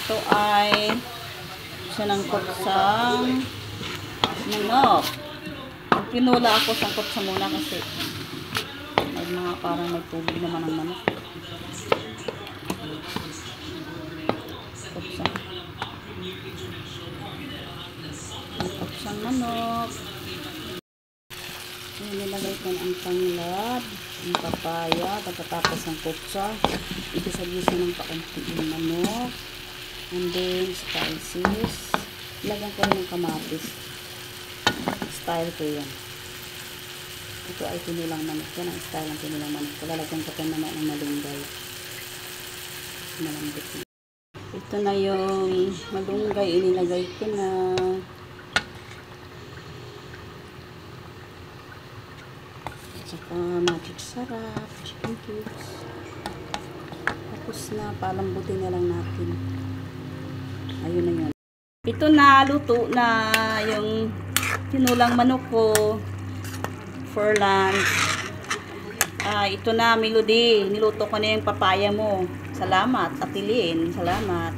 Ito ay sinangkot sa manok. Pinula ako, sangkot sa muna kasi may mga parang may tubig naman ang manok. Sangkot sa manok. Nilagay ko ang tanglad, ang papaya, pagkatapos ang kutsa. Igisa-gisa ng kaunti yung manok. And then, spices. Ilagyan ko rin ng kamatis. Style ko yan. Ito ay kinilang manok. Yan ang style ng kinilang manok. Lalagyan ko rin naman ng malunggay. Malambot na. Ito na yung malunggay. Inilagay ko na. Saka magic sarap. Chicken cubes. Tapos na. Palambutin na lang natin. Ayun na yun. Ito na, luto na yung tinulang manok ko for lunch. Ito na, Melody. Niluto ko na yung papaya mo. Salamat, Atilin. Salamat.